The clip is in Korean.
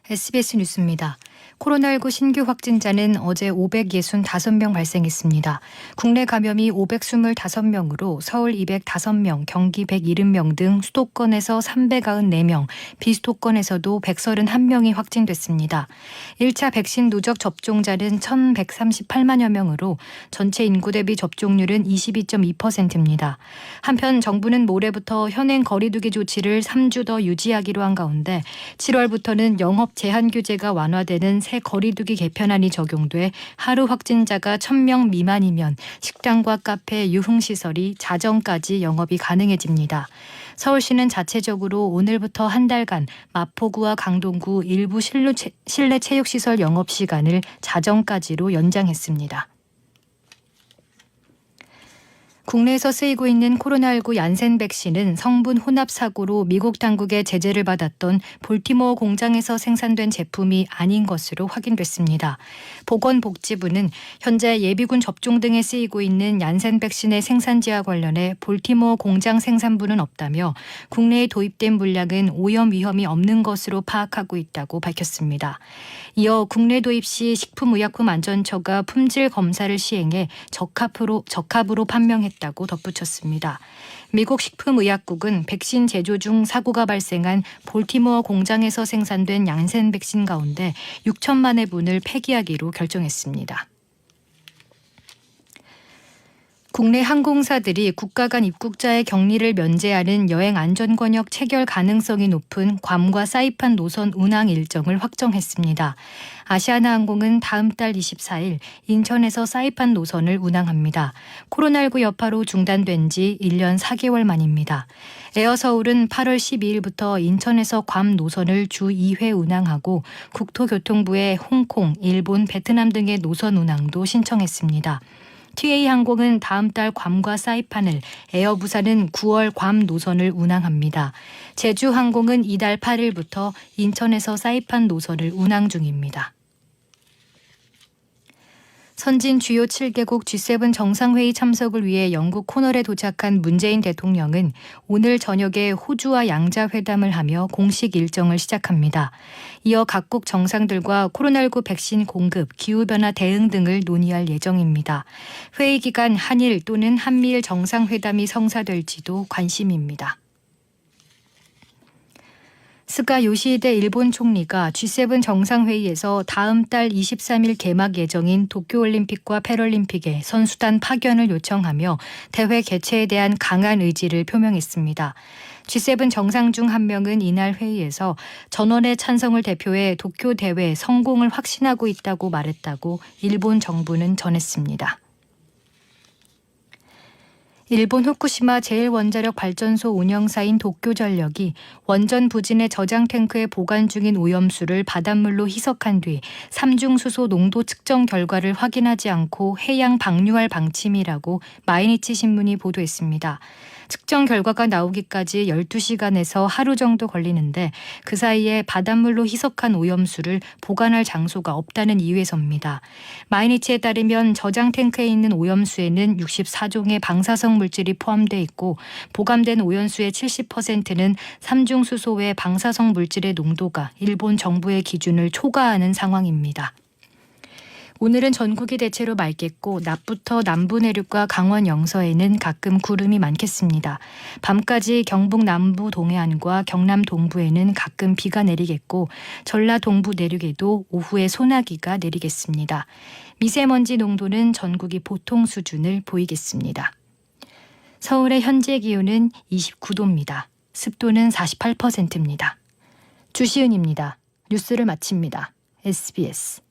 SBS 뉴스입니다. 코로나19 신규 확진자는 어제 565명 발생했습니다. 국내 감염이 525명으로 서울 205명, 경기 170명 등 수도권에서 394명, 비수도권에서도 131명이 확진됐습니다. 1차 백신 누적 접종자는 1,138만여 명으로 전체 인구 대비 접종률은 22.2%입니다. 한편 정부는 모레부터 현행 거리두기 조치를 3주 더 유지하기로 한 가운데 7월부터는 영업 제한 규제가 완화되는 새 거리두기 개편안이 적용돼 하루 확진자가 1,000명 미만이면 식당과 카페, 유흥시설이 자정까지 영업이 가능해집니다. 서울시는 자체적으로 오늘부터 한 달간 마포구와 강동구 일부 실내 체육시설 영업시간을 자정까지로 연장했습니다. 국내에서 쓰이고 있는 코로나19 얀센 백신은 성분 혼합 사고로 미국 당국의 제재를 받았던 볼티모어 공장에서 생산된 제품이 아닌 것으로 확인됐습니다. 보건복지부는 현재 예비군 접종 등에 쓰이고 있는 얀센 백신의 생산지와 관련해 볼티모어 공장 생산부는 없다며 국내에 도입된 물량은 오염 위험이 없는 것으로 파악하고 있다고 밝혔습니다. 이어 국내 도입 시 식품의약품안전처가 품질 검사를 시행해 적합으로 판명했다고 덧붙였습니다. 미국 식품의약국은 백신 제조 중 사고가 발생한 볼티모어 공장에서 생산된 얀센 백신 가운데 6천만 회분을 폐기하기로 결정했습니다. 국내 항공사들이 국가 간 입국자의 격리를 면제하는 여행 안전권역 체결 가능성이 높은 괌과 사이판 노선 운항 일정을 확정했습니다. 아시아나항공은 다음 달 24일 인천에서 사이판 노선을 운항합니다. 코로나19 여파로 중단된 지 1년 4개월 만입니다. 에어서울은 8월 12일부터 인천에서 괌 노선을 주 2회 운항하고 국토교통부에 홍콩, 일본, 베트남 등의 노선 운항도 신청했습니다. TA항공은 다음 달 괌과 사이판을, 에어부산은 9월 괌 노선을 운항합니다. 제주항공은 이달 8일부터 인천에서 사이판 노선을 운항 중입니다. 선진 주요 7개국 G7 정상회의 참석을 위해 영국 코널에 도착한 문재인 대통령은 오늘 저녁에 호주와 양자회담을 하며 공식 일정을 시작합니다. 이어 각국 정상들과 코로나19 백신 공급, 기후변화 대응 등을 논의할 예정입니다. 회의 기간 한일 또는 한미일 정상회담이 성사될지도 관심입니다. 스가 요시히데 일본 총리가 G7 정상회의에서 다음 달 23일 개막 예정인 도쿄올림픽과 패럴림픽에 선수단 파견을 요청하며 대회 개최에 대한 강한 의지를 표명했습니다. G7 정상 중 한 명은 이날 회의에서 전원의 찬성을 대표해 도쿄 대회 성공을 확신하고 있다고 말했다고 일본 정부는 전했습니다. 일본 후쿠시마 제1원자력 발전소 운영사인 도쿄전력이 원전 부진의 저장 탱크에 보관 중인 오염수를 바닷물로 희석한 뒤 삼중수소 농도 측정 결과를 확인하지 않고 해양 방류할 방침이라고 마이니치 신문이 보도했습니다. 측정 결과가 나오기까지 12시간에서 하루 정도 걸리는데 그 사이에 바닷물로 희석한 오염수를 보관할 장소가 없다는 이유에서입니다. 마이니치에 따르면 저장 탱크에 있는 오염수에는 64종의 방사성 물질이 포함돼 있고 보관된 오염수의 70%는 삼중수소 외 방사성 물질의 농도가 일본 정부의 기준을 초과하는 상황입니다. 오늘은 전국이 대체로 맑겠고 낮부터 남부 내륙과 강원 영서에는 가끔 구름이 많겠습니다. 밤까지 경북 남부 동해안과 경남 동부에는 가끔 비가 내리겠고 전라 동부 내륙에도 오후에 소나기가 내리겠습니다. 미세먼지 농도는 전국이 보통 수준을 보이겠습니다. 서울의 현재 기온은 29도입니다. 습도는 48%입니다. 주시은입니다. 뉴스를 마칩니다. SBS